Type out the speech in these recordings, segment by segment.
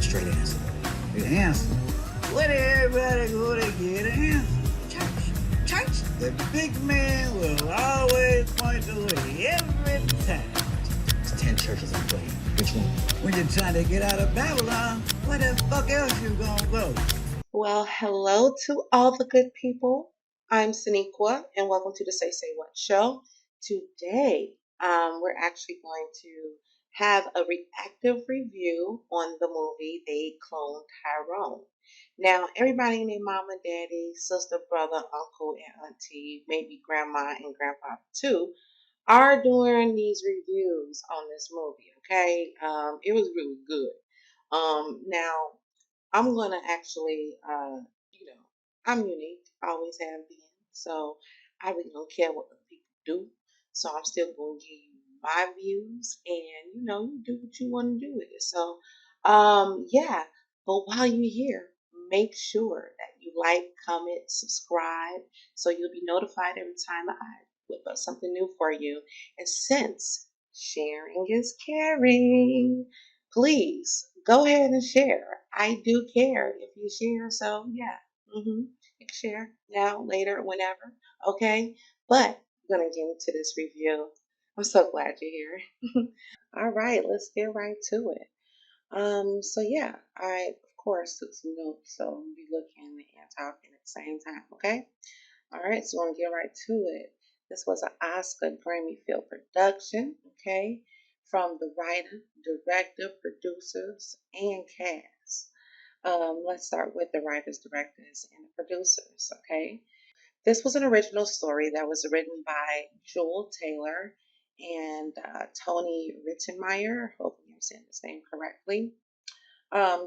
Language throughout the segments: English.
straight answer. The answer. Where did everybody go to get an answer? Church. Church. The big man will always point the way every time. There's 10 churches in play. Which one? When you're trying to get out of Babylon, where the fuck else you gonna go? Well, hello to all the good people. I'm Saniqua, and welcome to the Say What show. Today, we're actually going to have a reactive review on the movie They Cloned Tyrone. Now, everybody named mama, daddy, sister, brother, uncle, and auntie, maybe grandma and grandpa too, are doing these reviews on this movie. Okay, it was really good. Now I'm gonna actually, I'm unique. I always have been. So I really don't care what other people do. So I'm still gonna give you my views, and you do what you want to do with it. So, yeah. But while you're here, make sure that you like, comment, subscribe, so you'll be notified every time I whip up something new for you. And since sharing is caring, please go ahead and share. I do care if you share. So yeah, you can share now, later, whenever. Okay, but I'm gonna get into this review. I'm so glad you're here. All right, let's get right to it. So yeah, I of course took some notes, so I'm gonna be looking and talking at the same time. Okay. All right, so I'm gonna get right to it. This was an Oscar Grammy Field production, okay, from the writer, director, producers, and cast. Let's start with the writers, directors, and the producers, okay. This was an original story that was written by Joel Taylor and Tony Rittenmeyer. Hopefully I'm saying his name correctly.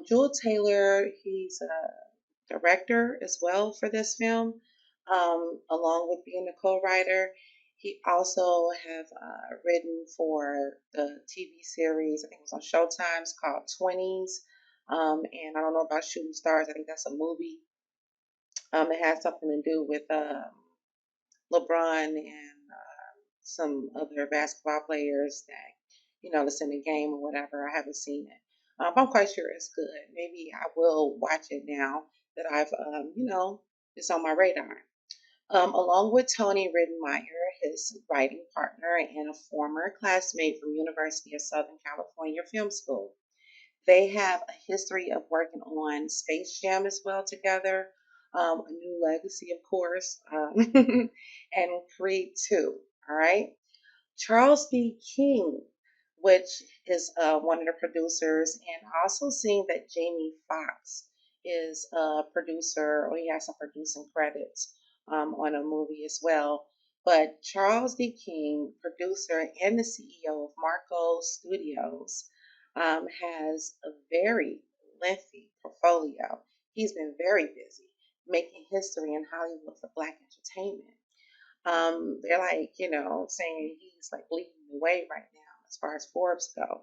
Joel Taylor, he's a director as well for this film, along with being a co-writer. He also have written for the TV series, I think it was on Showtime, it's called 20s. And I don't know about Shooting Stars, I think that's a movie. It has something to do with LeBron and some other basketball players that, that's in the game or whatever. I haven't seen it. I'm quite sure it's good. Maybe I will watch it now that I've, it's on my radar. Along with Tony Rittenmeyer, his writing partner and a former classmate from University of Southern California Film School. They have a history of working on Space Jam as well together, A New Legacy, of course, and Creed 2. All right. Charles D. King, which is one of the producers, and also seeing that Jamie Foxx is a producer, or he has some producing credits on a movie as well. But Charles D. King, producer and the CEO of Marco Studios, has a very lengthy portfolio. He's been very busy making history in Hollywood for Black entertainment. They're like, saying he's like leading the way right now as far as Forbes go.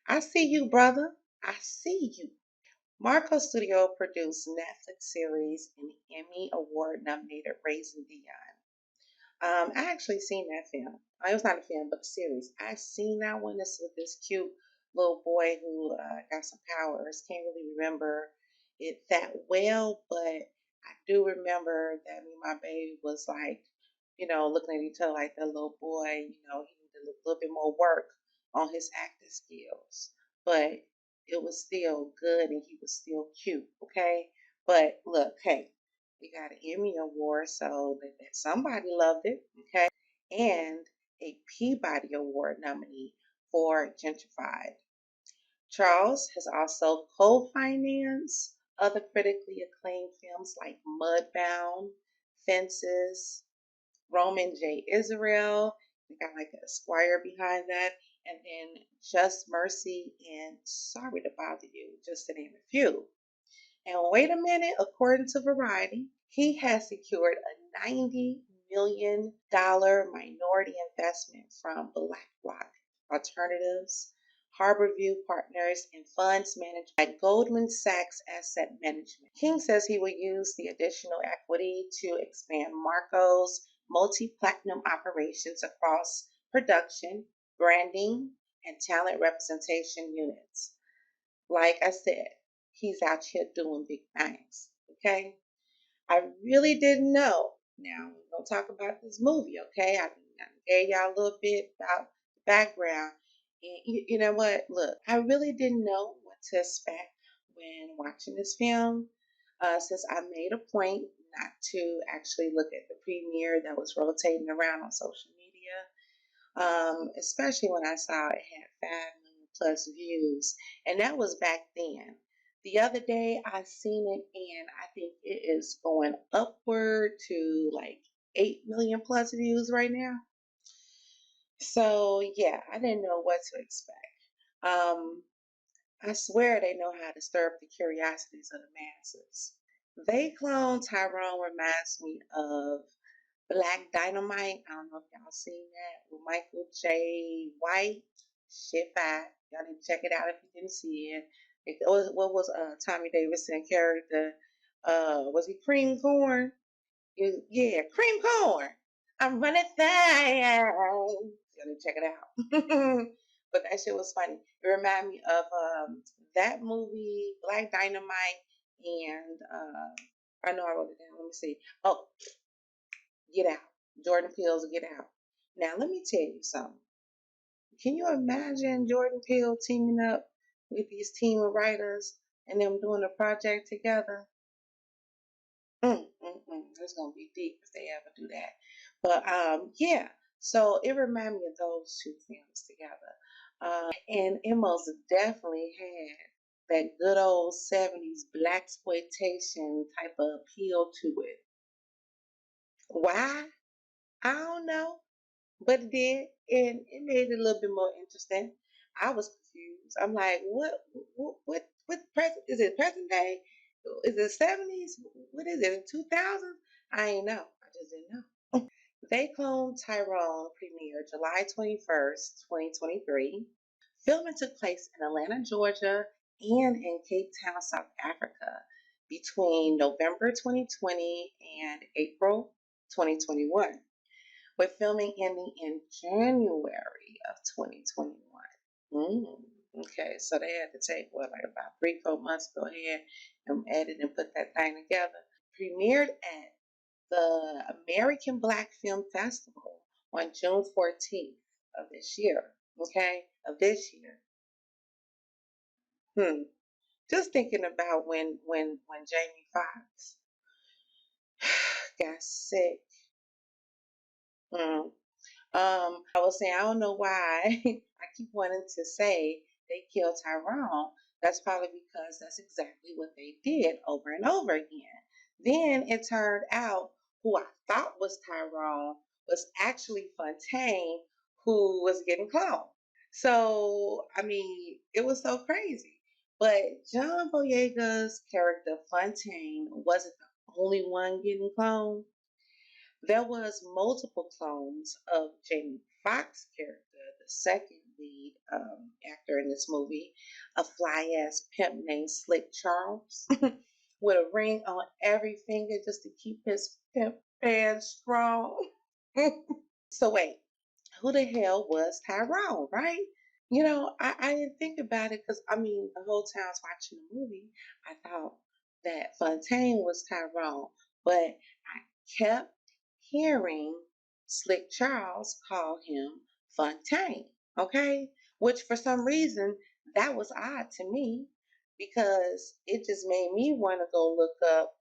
I see you, brother. I see you. Marco Studio produced Netflix series and Emmy Award nominated Raising Dion. I actually seen that film. It was not a film, but a series. I seen that one. This with this cute little boy who got some powers. Can't really remember it that well, but I do remember that me and my baby was like, looking at each other like that little boy. He needed a little bit more work on his acting skills, but it was still good and he was still cute. Okay, but look, hey, we got an Emmy Award, so that somebody loved it, okay? And a Peabody Award nominee for Gentrified. Charles has also co-financed other critically acclaimed films like Mudbound, Fences, Roman J. Israel. We got like a Esquire behind that. And then Just Mercy and Sorry to Bother You, just to name a few. And wait a minute, according to Variety, he has secured a $90 million minority investment from BlackRock Alternatives, Harborview Partners, and funds managed by Goldman Sachs Asset Management. King says he will use the additional equity to expand Marco's multi-platinum operations across production, branding, and talent representation units. Like I said, he's out here doing big things. Okay. I really didn't know. Now we're gonna talk about this movie, okay? I gave y'all a little bit about the background. And you know what? Look, I really didn't know what to expect when watching this film, since I made a point not to actually look at the premiere that was rotating around on social media, especially when I saw it had 5 million plus views, and that was back then. The other day I seen it, and I think it is going upward to like 8 million plus views right now. So yeah, I didn't know what to expect. Um, I swear they know how to stir up the curiosities of the masses. They Cloned Tyrone reminds me of Black Dynamite. I don't know if y'all seen that with Michael J. White. Shit fire. Y'all need to check it out if you didn't see it. What was Tommy Davidson character? Was he Cream Corn? Yeah, Cream Corn. I'm running things. Y'all need to check it out. But that shit was funny. It reminded me of that movie, Black Dynamite, and I know I wrote it down. Let me see. Oh, Get Out. Jordan Peele's Get Out. Now, let me tell you something. Can you imagine Jordan Peele teaming up with these team of writers and them doing a project together? It's gonna be deep if they ever do that. But yeah. So it reminded me of those two films together, and it most definitely had that good old '70s black exploitation type of appeal to it. Why? I don't know. But it did, and it made it a little bit more interesting. I was confused. I'm like, what present is it? Present day? Is it '70s? What is it? 2000s? I ain't know. I just didn't know. They Cloned Tyrone premiered July 21st, 2023. Filming took place in Atlanta, Georgia, and in Cape Town, South Africa, between November 2020 and April 2021, with filming ending in January of 2021. Okay, so they had to take like about 3, 4 months to go ahead and edit and put that thing together. Premiered at the American Black Film Festival on June 14th of this year. Okay, of this year. Just thinking about when Jamie Foxx got sick. Hmm. I was saying I don't know why I keep wanting to say they killed Tyrone. That's probably because that's exactly what they did over and over again. Then it turned out who I thought was Tyrone was actually Fontaine, who was getting cloned. So I mean, it was so crazy. But John Boyega's character Fontaine wasn't the only one getting cloned. There was multiple clones of Jamie Foxx's character, the second lead actor in this movie, a fly ass pimp named Slick Charles, with a ring on every finger just to keep his pimp band strong. So wait, who the hell was Tyrone, right? I didn't think about it because I mean the whole time I was watching the movie, I thought that Fontaine was Tyrone, but I kept hearing Slick Charles call him Fontaine, okay? Which for some reason that was odd to me because it just made me want to go look up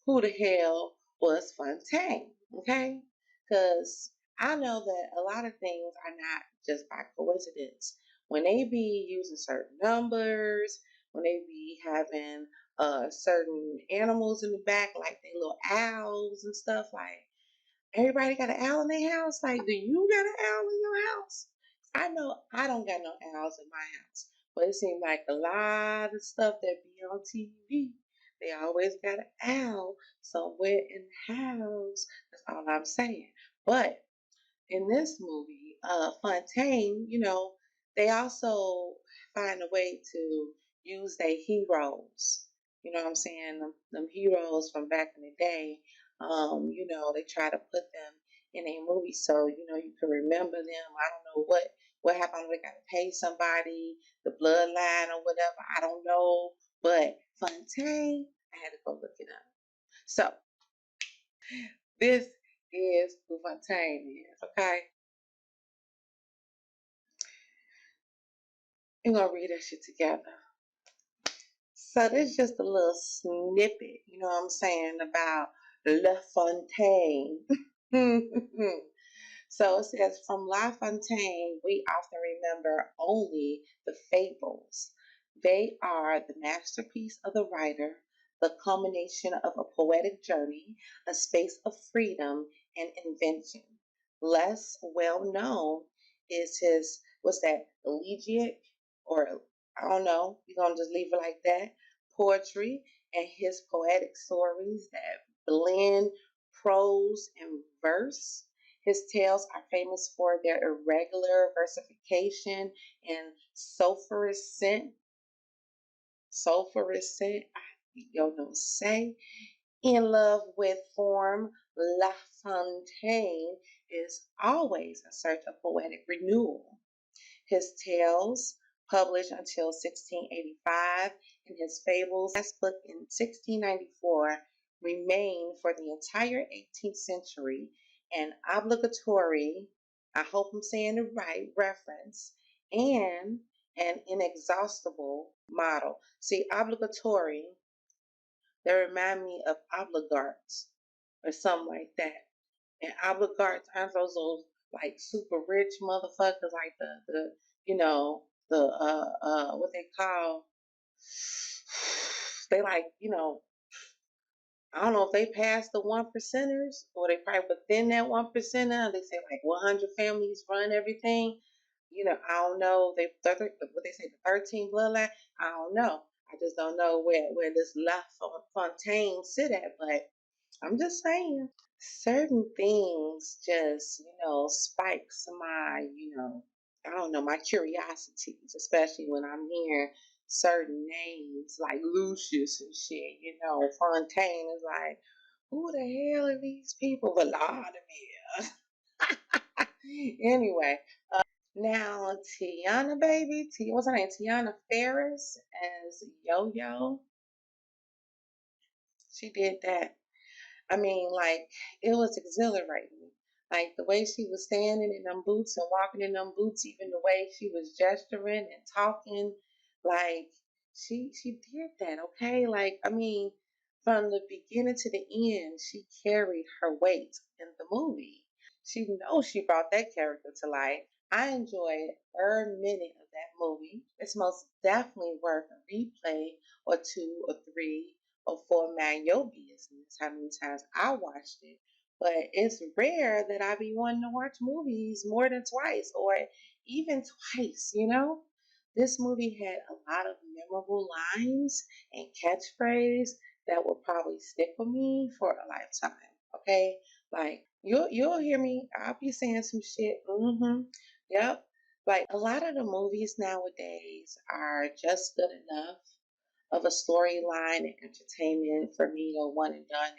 who the hell was Fontaine, okay? Because I know that a lot of things are not just by coincidence. When they be using certain numbers, when they be having certain animals in the back, like they little owls and stuff, like everybody got an owl in their house. Like, do you got an owl in your house? I know I don't got no owls in my house, but it seems like a lot of stuff that be on TV, they always got an owl somewhere in the house. That's all I'm saying. But in this movie, Fontaine, they also find a way to use their heroes. You know what I'm saying? Them heroes from back in the day. They try to put them in a movie so you can remember them. I don't know what happened. They got to pay somebody, the bloodline or whatever. I don't know, But Fontaine, I had to go look it up. So this is who Fontaine is, okay? We're gonna read that shit together. So this is just a little snippet, you know what I'm saying, about La Fontaine. So it says, from La Fontaine, we often remember only the fables. They are the masterpiece of the writer, the culmination of a poetic journey, a space of freedom and invention. Less well known is his, what's that, elegiac, or I don't know, we're going to just leave it like that, poetry, and his poetic stories that blend prose and verse. His tales are famous for their irregular versification and sulfurous scent, yo don't say. In love with form, La Fontaine is always in search of poetic renewal. His tales, published until 1685, and his fables, last book in 1694, remain for the entire 18th century an obligatory, I hope I'm saying it right, reference, and an inexhaustible model. See, obligatory, they remind me of obligarts or something like that. And obligarts aren't those like super rich motherfuckers like the you know the what they call, they like, you know, I don't know if they passed the 1%ers or they probably within that 1%er. They say like 100 families run everything. You know, I don't know. What they say, the 13 bloodline. I don't know. I just don't know where this La Fontaine sit at. But I'm just saying, certain things just, you know, spikes my, you know, I don't know, my curiosities, especially when I'm hearing certain names like Lucius and shit, you know, Fontaine is like, who the hell are these people? Vladimir. Anyway, now Tiana baby, what's her name? Tiana Ferris as Yo-Yo. She did that. I mean, like, it was exhilarating. Like, the way she was standing in them boots and walking in them boots, even the way she was gesturing and talking, like, she did that, okay? Like, I mean, from the beginning to the end, she carried her weight in the movie. She knows she brought that character to life. I enjoyed every minute of that movie. It's most definitely worth a replay or two or three or four, man your business how many times I watched it. But it's rare that I be wanting to watch movies more than twice or even twice, you know? This movie had a lot of memorable lines and catchphrases that will probably stick with me for a lifetime. Okay? Like you'll hear me. I'll be saying some shit. Yep. Like a lot of the movies nowadays are just good enough of a storyline and entertainment for me to one and done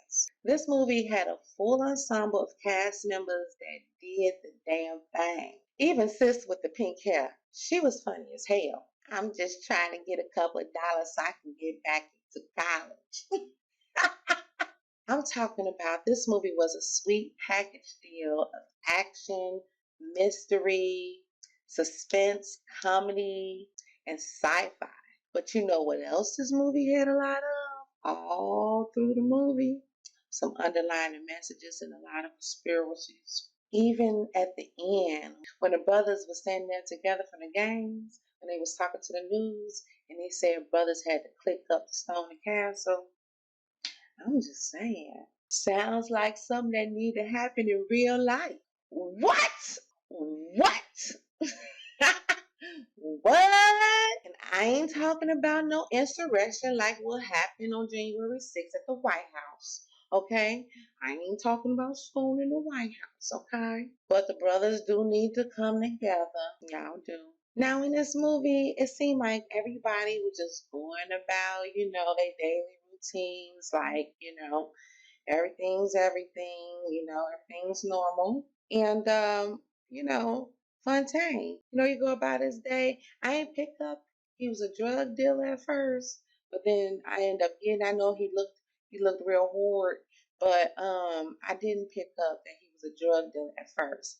ass. This movie had a full ensemble of cast members that did the damn thing. Even sis with the pink hair, she was funny as hell. I'm just trying to get a couple of dollars so I can get back into college. I'm talking about, this movie was a sweet package deal of action, mystery, suspense, comedy, and sci-fi. But you know what else this movie had a lot of? All through the movie. Some underlying messages and a lot of conspiracies. Even at the end, when the brothers were standing there together from the games, when they was talking to the news, and they said brothers had to click up the stone the castle. I'm just saying. Sounds like something that need to happen in real life. What? What? What? And I ain't talking about no insurrection like what happened on January 6th at the White House. Okay? I ain't talking about storming the White House, okay? But the brothers do need to come together. Y'all do. Now in this movie, it seemed like everybody was just going about, you know, their daily routines, like, you know, everything's everything, you know, everything's normal. And you know, Fontaine, you know, he go about his day. I ain't pick up he was a drug dealer at first, But then I ended up getting. I know he looked real hard, but I didn't pick up that he was a drug dealer at first,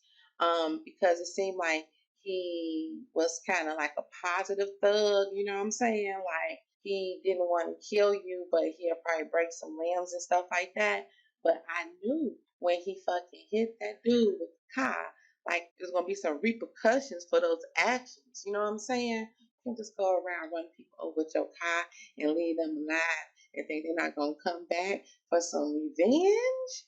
because it seemed like he was kind of like a positive thug. You know what I'm saying? Like he didn't want to kill you, but he'll probably break some limbs and stuff like that. But I knew when he fucking hit that dude with the car, like there's gonna be some repercussions for those actions. You know what I'm saying? You can just go around running people over with your car and leave them alive and think they're not gonna come back for some revenge.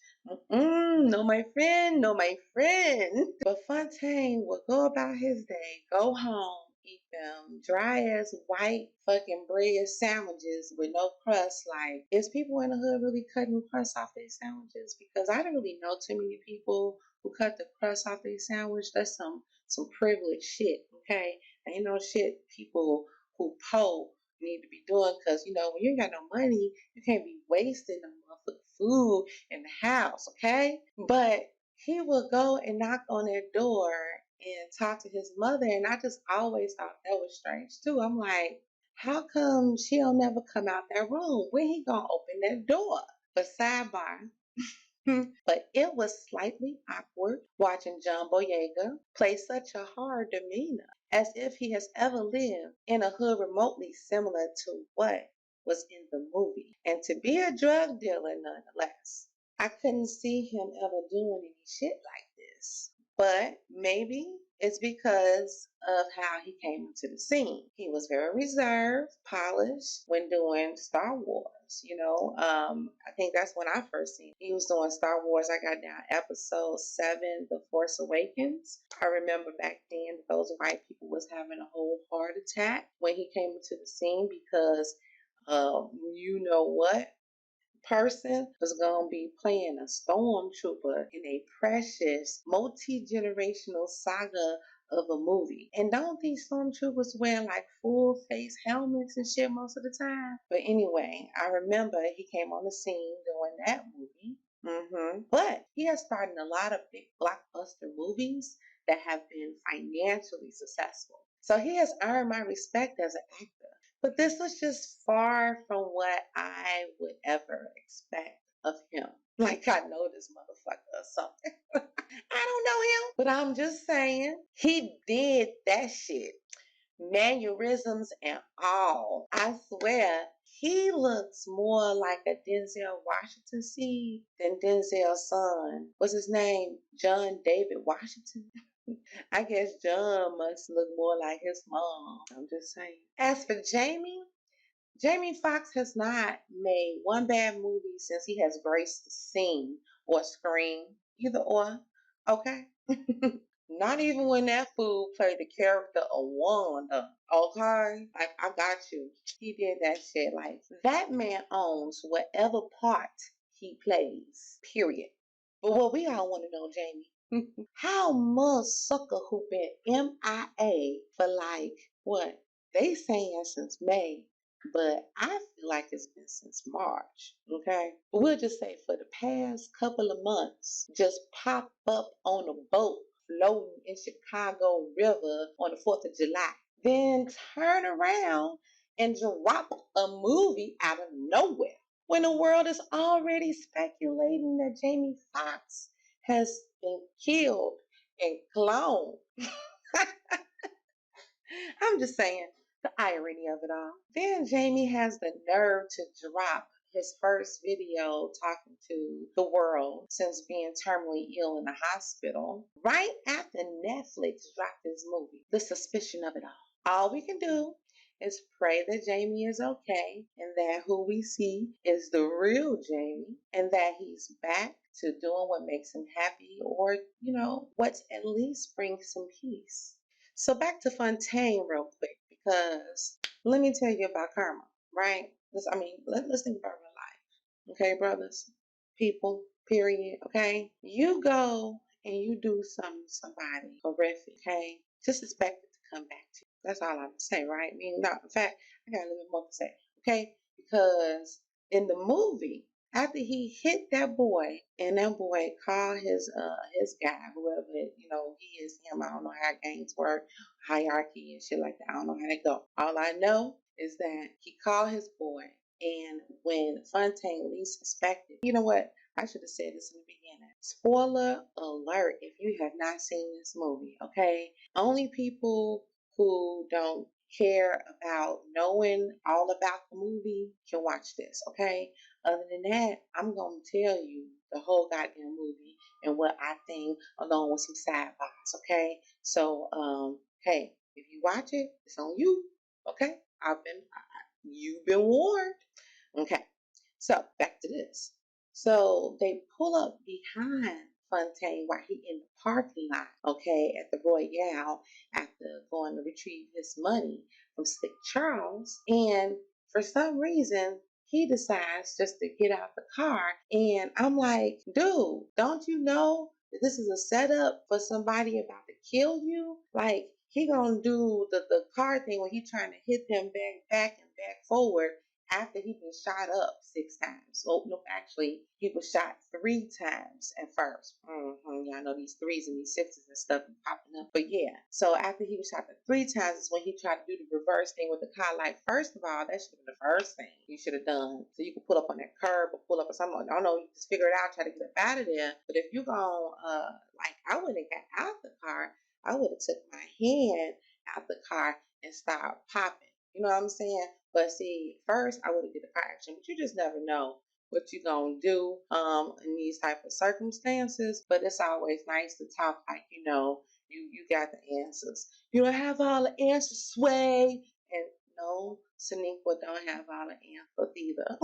No, my friend, no, my friend. But Fontaine would go about his day, go home, eat them dry as white fucking bread sandwiches with no crust. Like, is people in the hood really cutting crust off their sandwiches? Because I don't really know too many people who cut the crust off their sandwich. That's some privileged shit, okay? Ain't no shit people who poor need to be doing, because you know when you ain't got no money, you can't be wasting the motherfucking food in the house, okay? But he would go and knock on their door and talk to his mother, and I just always thought that was strange too. I'm like, how come she don't never come out that room? When he gonna open that door? But sidebar, but it was slightly awkward watching John Boyega play such a hard demeanor, as if he has ever lived in a hood remotely similar to what was in the movie. And to be a drug dealer nonetheless, I couldn't see him ever doing any shit like this. But maybe it's because of how he came into the scene. He was very reserved, polished when doing Star Wars. I think that's when I first seen him. He was doing Star Wars. I got down episode 7, The Force Awakens. I remember back then those white people was having a whole heart attack when he came into the scene, because you know what person was going to be playing a stormtrooper in a precious multi-generational saga of a movie. And don't these stormtroopers wear like full face helmets and shit most of the time? But anyway, I remember he came on the scene doing that movie. But he has starred in a lot of big blockbuster movies that have been financially successful. So he has earned my respect as an actor. But this was just far from what I would ever expect of him. Like I know this motherfucker or something. I don't know him, but I'm just saying he did that shit. Mannerisms and all. I swear he looks more like a Denzel Washington seed than Denzel's son. What's his name? John David Washington? I guess John must look more like his mom. I'm just saying. As for Jamie Foxx has not made one bad movie since he has graced the scene or screen, either or. Okay? Not even when that fool played the character of Wanda. Okay? Like, I got you. He did that shit. Like, that man owns whatever part he plays. Period. But what we all want to know, Jamie, how much sucker who been MIA for like, what? They saying since May, but I feel like it's been since March, okay? But we'll just say for the past couple of months, just pop up on a boat floating in Chicago River on the 4th of July. Then turn around and drop a movie out of nowhere, when the world is already speculating that Jamie Foxx has been killed and cloned. I'm just saying the irony of it all. Then Jamie has the nerve to drop his first video talking to the world since being terminally ill in the hospital right after Netflix dropped his movie. The suspicion of it all. All we can do is pray that Jamie is okay and that who we see is the real Jamie and that he's back to doing what makes him happy, or, what at least brings some peace. So back to Fontaine real quick, because let me tell you about karma, right? Let's think about real life. Okay, brothers, people, period, okay? You go and you do something to somebody horrific, okay? Just expect it to come back to you. That's all I'm going to say, right? In fact, I got a little bit more to say, okay? Because in the movie, after he hit that boy, and that boy called his guy, whoever he is, him. I don't know how gangs work, hierarchy and shit like that. I don't know how they go. All I know is that he called his boy, and when Fontaine least suspected, you know what? I should have said this in the beginning. Spoiler alert if you have not seen this movie, okay? Only people who don't care about knowing all about the movie can watch this, okay? Other than that, I'm going to tell you the whole goddamn movie and what I think, along with some sidebars, okay? So, hey, if you watch it, it's on you, okay? You've been warned. Okay, so back to this. So they pull up behind Fontaine while he in the parking lot, okay, at the Royale after going to retrieve his money from Slick Charles. And for some reason, he decides just to get out the car. And I'm like, dude, don't you know that this is a setup for somebody about to kill you? Like, he gonna do the car thing when he trying to hit them back and back forward after he been shot up 6 times. Oh, no, actually, he was shot 3 times at first. Y'all know these threes and these sixes and stuff popping up. But yeah, so after he was shot 3 times is when he tried to do the reverse thing with the car. Like, first of all, that should have been the first thing you should have done. So you could pull up on that curb or pull up or something. I don't know, you just figure it out, try to get up out of there. But if you gon' like, I would have got out the car, I would have took my hand out the car and started popping. You know what I'm saying? But see, first I would have did a car action, but you just never know what you gonna do in these type of circumstances. But it's always nice to talk like you got the answers. You don't have all the answers, Sway. And no, Saniqua don't have all the answers either.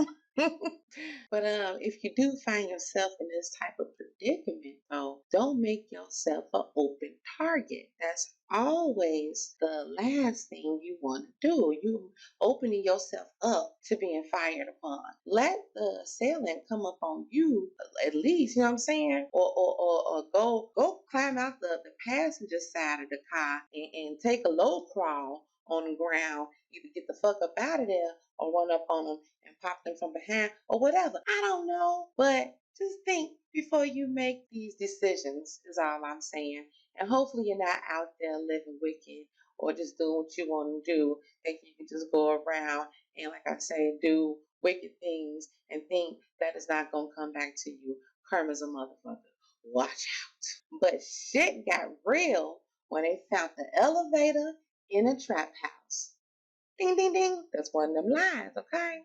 But if you do find yourself in this type of predicament, though, don't make yourself an open target. That's always the last thing you want to do. You opening yourself up to being fired upon. Let the assailant come up on you at least, you know what I'm saying? Or go climb out the passenger side of the car and take a low crawl on the ground. Either get the fuck up out of there or run up on them and pop them from behind or whatever. I don't know. But just think before you make these decisions is all I'm saying. And hopefully you're not out there living wicked or just doing what you want to do. Think you can just go around and, like I say, do wicked things and think that is not going to come back to you. Karma's a motherfucker. Watch out. But shit got real when they found the elevator in a trap house. Ding, ding, ding. That's one of them lines, okay?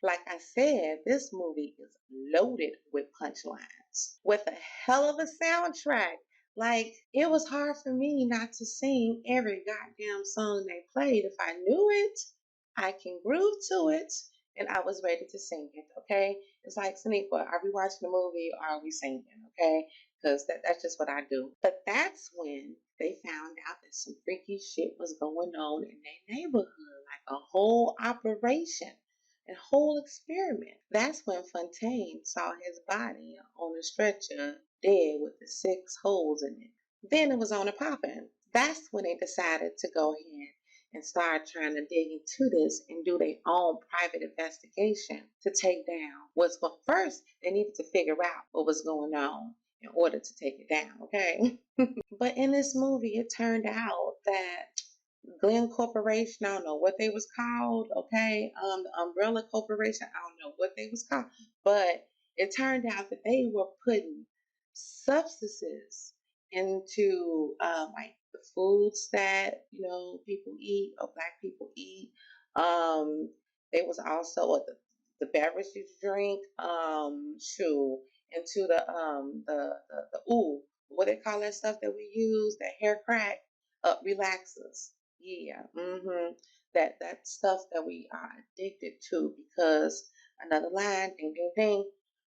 Like I said, this movie is loaded with punchlines, with a hell of a soundtrack. Like, it was hard for me not to sing every goddamn song they played. If I knew it, I can groove to it, and I was ready to sing it, okay? It's like, Saniqua, are we watching the movie or are we singing, okay? Because that's just what I do. But that's when they found out that some freaky shit was going on in their neighborhood, like a whole operation and whole experiment. That's when Fontaine saw his body on a stretcher, dead with the 6 holes in it. Then it was on a popping. That's when they decided to go ahead and start trying to dig into this and do their own private investigation to take down what's going. First, they needed to figure out what was going on in order to take it down, okay? But in this movie, it turned out that Glenn Corporation, I don't know what they was called, okay? The Umbrella Corporation, I don't know what they was called, but it turned out that they were putting substances into like the foods that people eat or black people eat. Um, there was also the beverage you drink, into the ooh, what they call that stuff that we use, that hair crack relaxers. Yeah, that stuff that we are addicted to because another line, ding ding ding,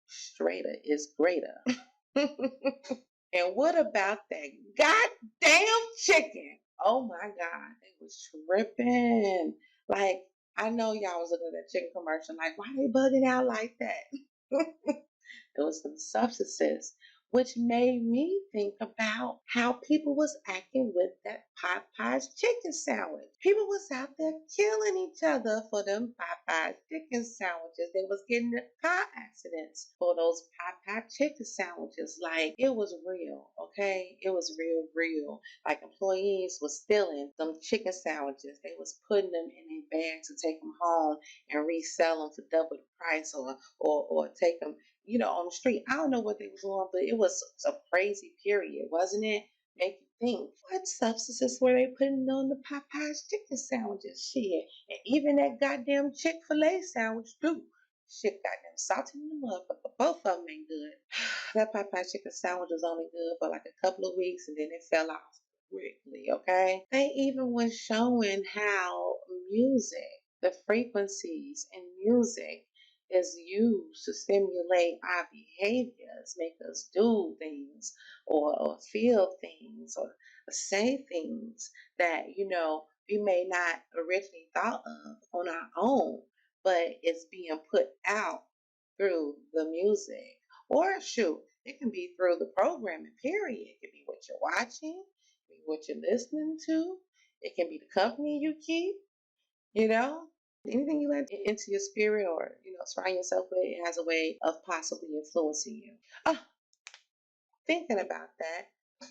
straighter is greater. And what about that goddamn chicken? Oh my God, they was tripping. Like, I know y'all was looking at that chicken commercial like, why they bugging out like that? It was some substances which made me think about how people was acting with that Popeye's chicken sandwich. People was out there killing each other for them Popeye's chicken sandwiches. They was getting in car accidents for those Popeye chicken sandwiches. Like, it was real, okay? It was real. Like, employees was stealing them chicken sandwiches. They was putting them in their bags to take them home and resell them for double the price, or take them, on the street. I don't know what they was on, but it was a crazy period, wasn't it? Make you think, what substances were they putting on the Popeye's chicken sandwiches? Shit. And even that goddamn Chick-fil-A sandwich too. Shit, goddamn salty in the motherfucker. Both of them ain't good. That Popeye chicken sandwich was only good for like a couple of weeks and then it fell off quickly, okay? They even was showing how music, the frequencies in music, is used to stimulate our behaviors, make us do things or feel things or say things that, we may not originally thought of on our own, but it's being put out through the music. Or shoot, it can be through the programming, period. It can be what you're watching, it can be what you're listening to, it can be the company you keep, anything you let into your spirit or, surround yourself with, it has a way of possibly influencing you. Oh, thinking about that,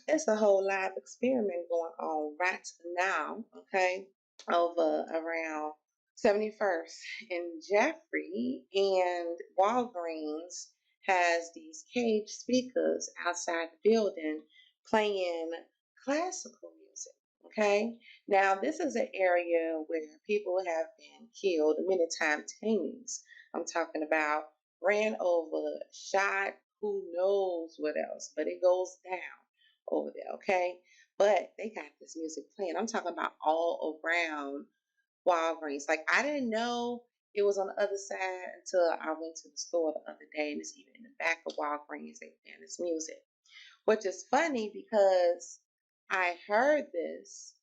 it's a whole live experiment going on right now, okay, over around 71st in Jeffrey, and Walgreens has these cage speakers outside the building playing classical music. Okay, now this is an area where people have been killed many times. Teens, I'm talking about, ran over, shot, who knows what else, but it goes down over there. Okay, but they got this music playing. I'm talking about all around Walgreens. Like, I didn't know it was on the other side until I went to the store the other day, and it's even in the back of Walgreens. They playing this music, which is funny because I heard this,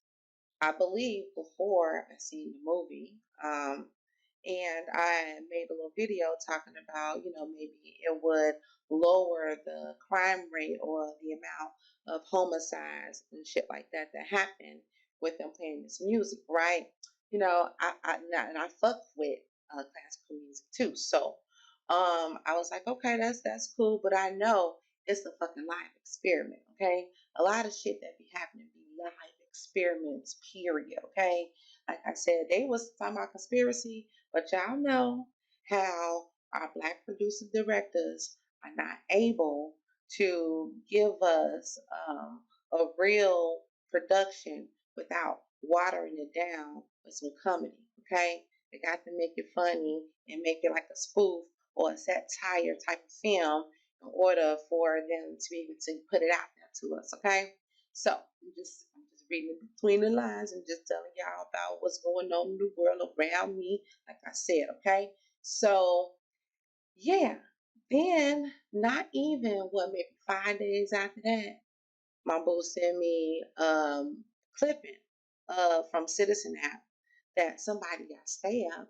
I believe, before I seen the movie. And I made a little video talking about, maybe it would lower the crime rate or the amount of homicides and shit like that happen with them playing this music, right? And I fuck with classical music too. So, I was like, okay, that's cool, but I know it's a fucking live experiment, okay? A lot of shit that be happening be live experiments, period, okay? Like I said, they was talking about conspiracy, but y'all know how our Black producer directors are not able to give us a real production without watering it down with some comedy, okay? They got to make it funny and make it like a spoof or a satire type of film in order for them to be able to put it out there to us, okay? So I'm just reading between the lines and just telling y'all about what's going on in the world around me, like I said, okay? So yeah, then not even maybe 5 days after that, my boo sent me clipping from Citizen app that somebody got stabbed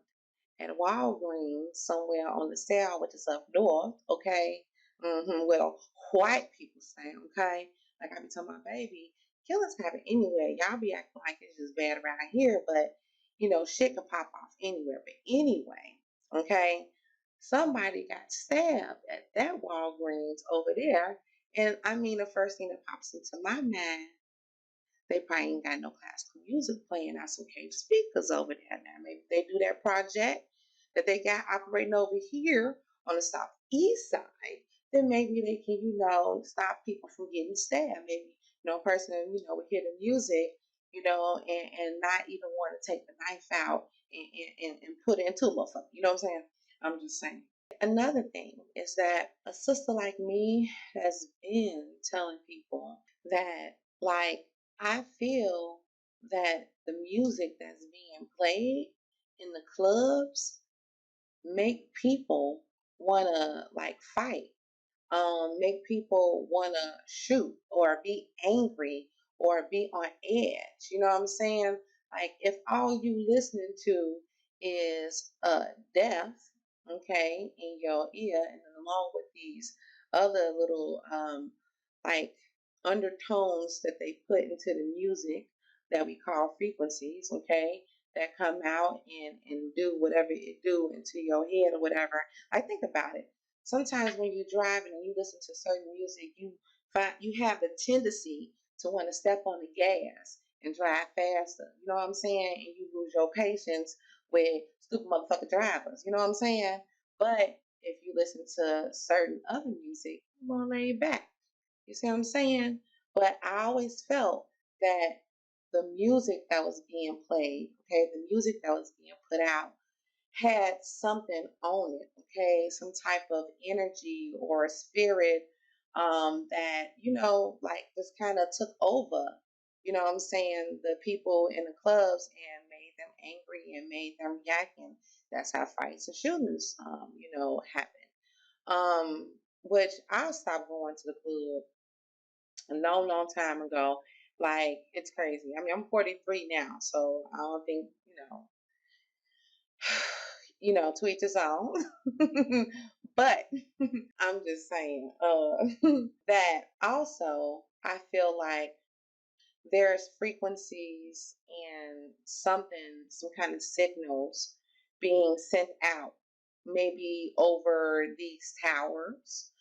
at Walgreens somewhere on the south, which is up north, okay? Well, white people say, okay? Like I be telling my baby, killings happen anywhere. Y'all be acting like it's just bad around here, but shit can pop off anywhere. But anyway, okay? Somebody got stabbed at that Walgreens over there. And I mean, the first thing that pops into my mind, they probably ain't got no classical music playing out some cave speakers over there. Now, maybe they do that project that they got operating over here on the southeast side. Then maybe they can, stop people from getting stabbed. Maybe, a person, would hear the music, and not even want to take the knife out and put it into a motherfucker. You know what I'm saying? I'm just saying. Another thing is that a sister like me has been telling people that, like, I feel that the music that's being played in the clubs make people wanna like fight, make people wanna shoot or be angry or be on edge. You know what I'm saying? Like, if all you listening to is death, okay, in your ear, and along with these other little like undertones that they put into the music that we call frequencies, okay, that come out and do whatever it do into your head or whatever. I think about it. Sometimes when you're driving and you listen to certain music, you have the tendency to want to step on the gas and drive faster. You know what I'm saying? And you lose your patience with stupid motherfucker drivers. You know what I'm saying? But if you listen to certain other music, you're more laid back. You see what I'm saying? But I always felt that the music that was being played, okay, the music that was being put out had something on it, okay, some type of energy or spirit that, like just kind of took over, you know what I'm saying, the people in the clubs and made them angry and made them react. And that's how fights and shootings, happen. Which I stopped going to the club a long, long time ago. Like, it's crazy. I mean, I'm 43 now, so I don't think, to each his own. But I'm just saying that also I feel like there's frequencies and some kind of signals being sent out, maybe over these towers,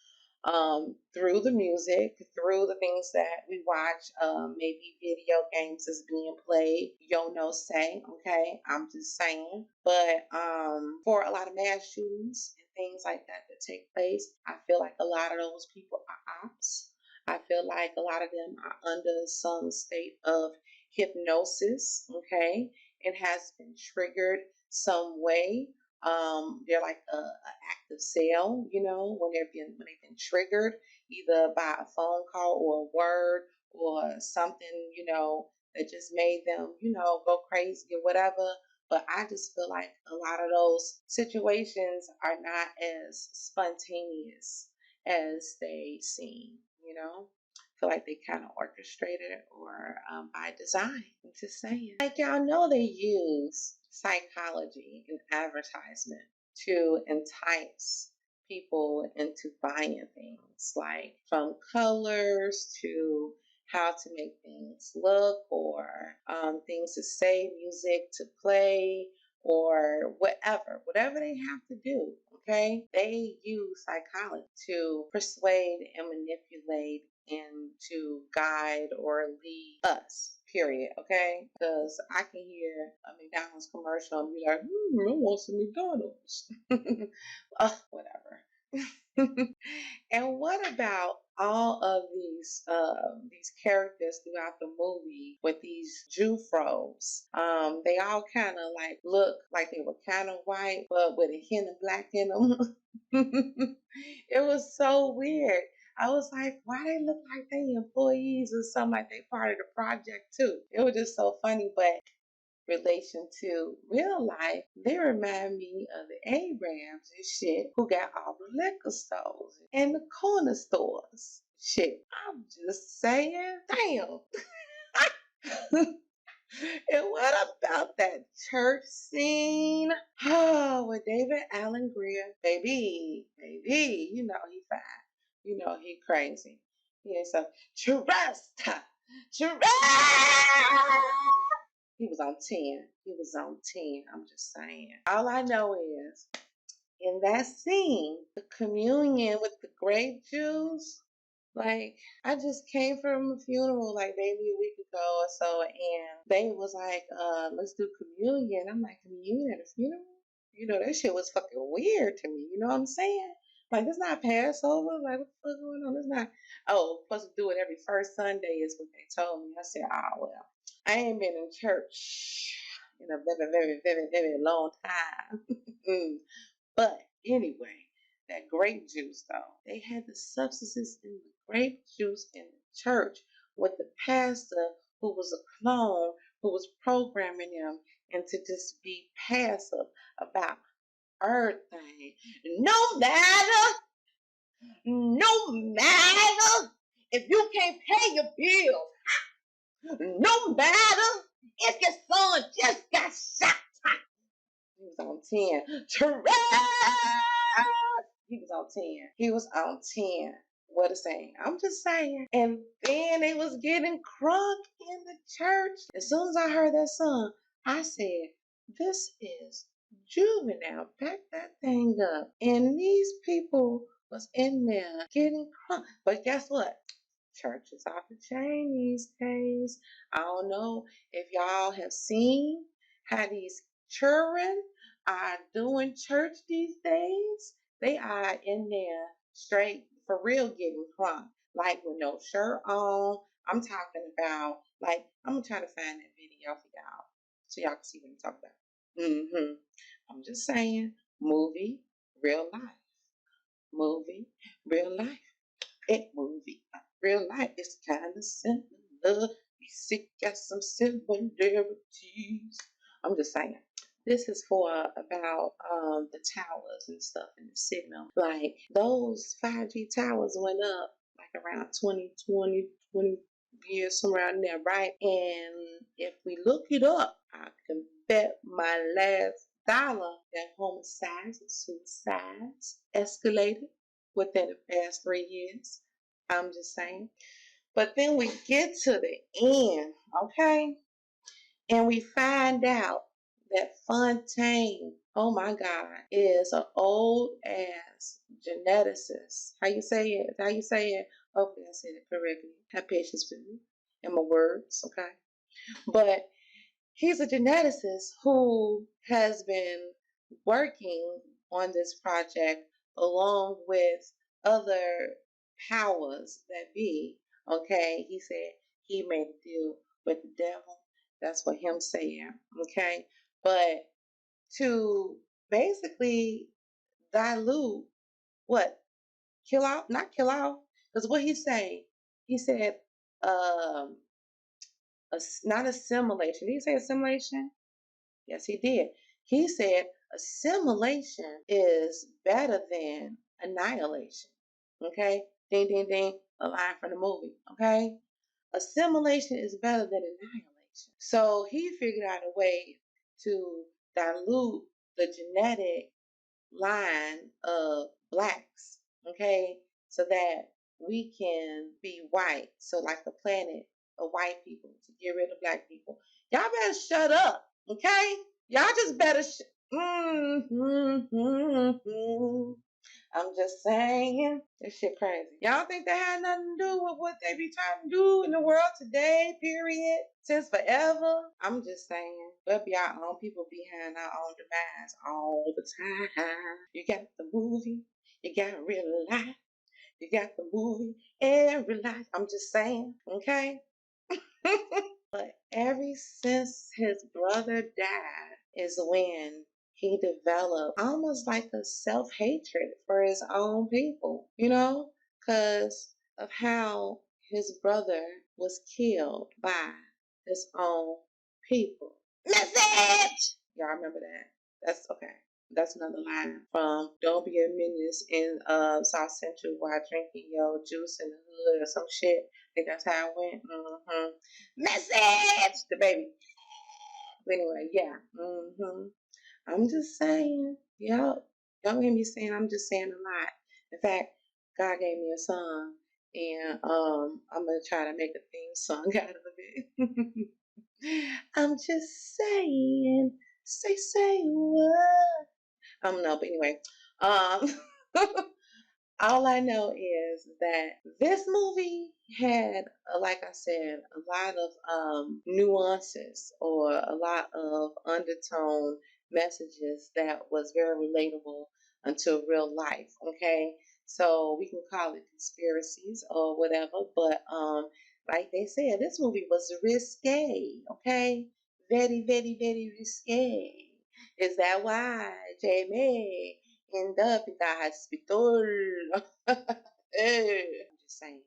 through the music, through the things that we watch, maybe video games is being played. Yo no say, okay, I'm just saying. But for a lot of mass shootings and things like that that take place, I feel like a lot of those people are ops. I feel like a lot of them are under some state of hypnosis, okay? It has been triggered some way. They're like a active cell, when they've been triggered either by a phone call or a word or something, that just made them, go crazy or whatever. But I just feel like a lot of those situations are not as spontaneous as they seem, feel like they kind of orchestrated it or by design. I'm just saying. Like, y'all know they use psychology and advertisement to entice people into buying things, like from colors to how to make things look, or things to say, music to play, or whatever they have to do. Okay, they use psychology to persuade and manipulate and to guide or lead us, period. Okay, because I can hear a McDonald's commercial and be like, I want some McDonald's. Whatever. And what about all of these characters throughout the movie with these Jufros? They all kind of like look like they were kind of white, but with a hint of black in them. It was so weird. I was like, why they look like they employees or something, like they part of the project too. It was just so funny. But relation to real life, they remind me of the Abrams and shit who got all the liquor stores and the corner stores. Shit, I'm just saying, damn. And what about that church scene? Oh, with David Allen Greer. Baby, he fine. He crazy. He ain't so trust. He was on 10. He was on 10. I'm just saying. All I know is in that scene, the communion with the grape juice, like, I just came from a funeral like maybe a week ago or so, and they was like, let's do communion. I'm like, communion at a funeral? That shit was fucking weird to me. You know what I'm saying? Like, it's not Passover. Like, what the fuck going on? It's not. Oh, supposed to do it every first Sunday is what they told me. I said, well, I ain't been in church in a very, very, very, very long time. But anyway, that grape juice though, they had the substances in the grape juice in the church with the pastor who was a clone who was programming them into just be passive about everything. No matter if you can't pay your bills, no matter if your son just got shot. He was on 10. Trust. He was on 10. He was on 10. What a saying. I'm just saying. And then they was getting crunk in the church. As soon as I heard that song, I said, this is juvenile. Back that thing up. And these people was in there getting crunk. But guess what? Church is off the chain these days. I don't know if y'all have seen how these children are doing church these days. They are in there straight for real getting crunk, like with no shirt on. I'm talking about, like, I'm gonna try to find that video for y'all so y'all can see what I'm talking about. I'm just saying, movie, real life. Movie, real life. It movie, real life is kind of similar. We sick got some similarities. I'm just saying. This is for about the towers and stuff in the signal. Like those 5G towers went up like around 20 years, somewhere around there, right? And if we look it up, I can bet my last dollar that homicides and suicides escalated within the past 3 years. I'm just saying. But then we get to the end, okay? And we find out that Fontaine, oh my God, is an old ass geneticist. How you say it? How you say it? Hopefully I said it correctly. Have patience with me and my words, okay? But he's a geneticist who has been working on this project along with other powers that be. Okay, he said he made a deal with the devil. That's what him saying. Okay, but to basically dilute what, kill out, not kill out, because what he said, um, not assimilation. Did he say assimilation? Yes, he did. He said assimilation is better than annihilation. Okay? Ding, ding, ding. A line from the movie. Okay? Assimilation is better than annihilation. So he figured out a way to dilute the genetic line of blacks. Okay? So that we can be white. So like the planet of white people to get rid of black people. Y'all better shut up. Okay? Y'all just better I'm just saying. This shit crazy. Y'all think that had nothing to do with what they be trying to do in the world today, period? Since forever? I'm just saying. We'll be our own people behind our own demise all the time. You got the movie. You got real life. You got the movie and real life. I'm just saying. Okay? But ever since his brother died is when he developed almost like a self-hatred for his own people, you know, because of how his brother was killed by his own people. Message! Y'all remember that? That's okay. That's another line from Don't Be a Menace in South Central while drinking your juice in the hood or some shit. I think that's how it went. Message! The baby. But anyway, yeah. I'm just saying. Y'all hear me saying I'm just saying a lot. In fact, God gave me a song and I'm gonna try to make a theme song out of it. I'm just saying. Say what? No, but anyway. All I know is that this movie had, like I said, a lot of nuances or a lot of undertone messages that was very relatable unto real life. Okay, so we can call it conspiracies or whatever, but like they said, this movie was risque. Okay, very, very, very risque. Is that why Jamie end up in the hospital? I'm just saying.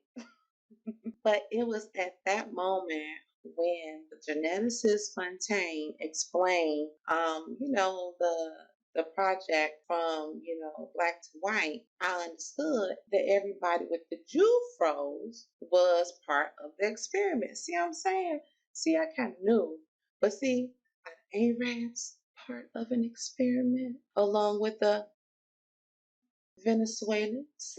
But it was at that moment when the geneticist Fontaine explained, the project from, black to white. I understood that everybody with the Jew froze was part of the experiment. See what I'm saying? See, I kind of knew. But see, Arabs part of an experiment along with the Venezuelans.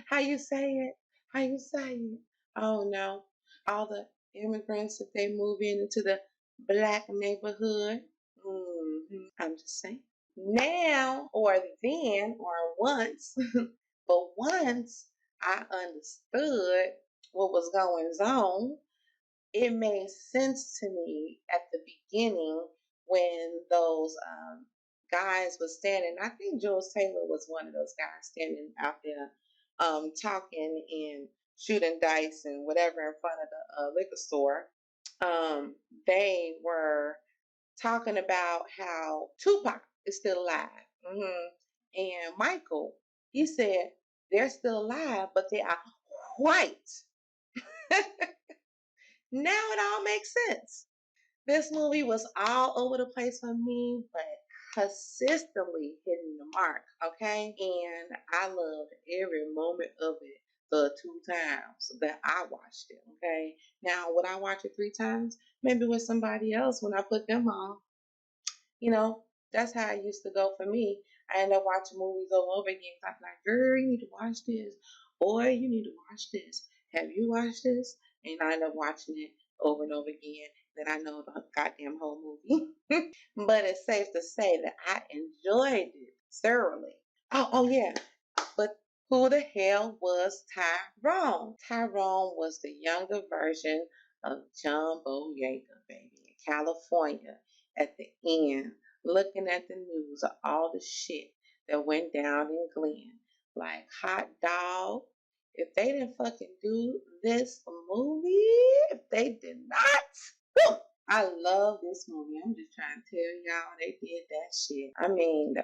How you say it? How you say it? Oh no. All the immigrants that they move into the black neighborhood. I'm just saying. Now or then or once, but once I understood what was going on, it made sense to me at the beginning when those guys were standing. I think Jules Taylor was one of those guys standing out there talking and shooting dice and whatever in front of the liquor store. They were talking about how Tupac is still alive. And Michael, he said they're still alive, but they are white. Now it all makes sense. This movie was all over the place for me, but consistently hitting the mark, okay? And I loved every moment of it the 2 times that I watched it, okay? Now, would I watch it 3 times? Maybe with somebody else when I put them on. You know, that's how it used to go for me. I end up watching movies all over again. I'm like, girl, you need to watch this. Boy, you need to watch this. Have you watched this? And I end up watching it over and over again. Then I know the goddamn whole movie. But it's safe to say that I enjoyed it thoroughly. Oh yeah. But who the hell was Tyrone? Tyrone was the younger version of John Boyega, baby, in California at the end, looking at the news of all the shit that went down in Glen. Like, hot dog, if they didn't fucking do this movie, if they did not, whew, I love this movie. I'm just trying to tell y'all they did that shit. I mean,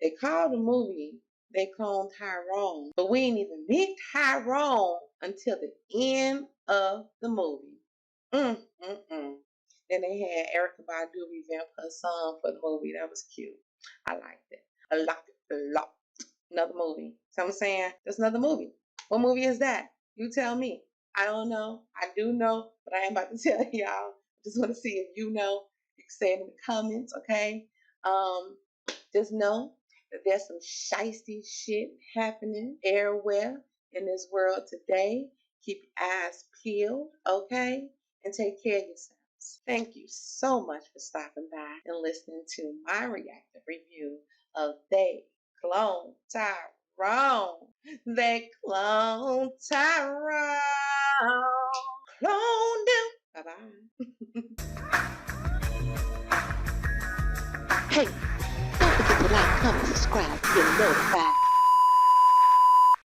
they called the movie They Cloned Tyrone, but we didn't even meet Tyrone until the end of the movie. Then they had Erykah Badu revamp her song for the movie. That was cute. I liked it. I liked it a lot. Another movie. So I'm saying, there's another movie. What movie is that? You tell me. I don't know. I do know, but I ain't about to tell y'all. I just want to see if you know. You can say it in the comments, okay? Just know that there's some shysty shit happening everywhere in this world today. Keep your eyes peeled, okay? And take care of yourselves. Thank you so much for stopping by and listening to my reactive review of They Cloned Tyrone. They cloned Tyrone. Cloned him. Bye-bye. Hey, don't forget to like, comment, subscribe to get notified.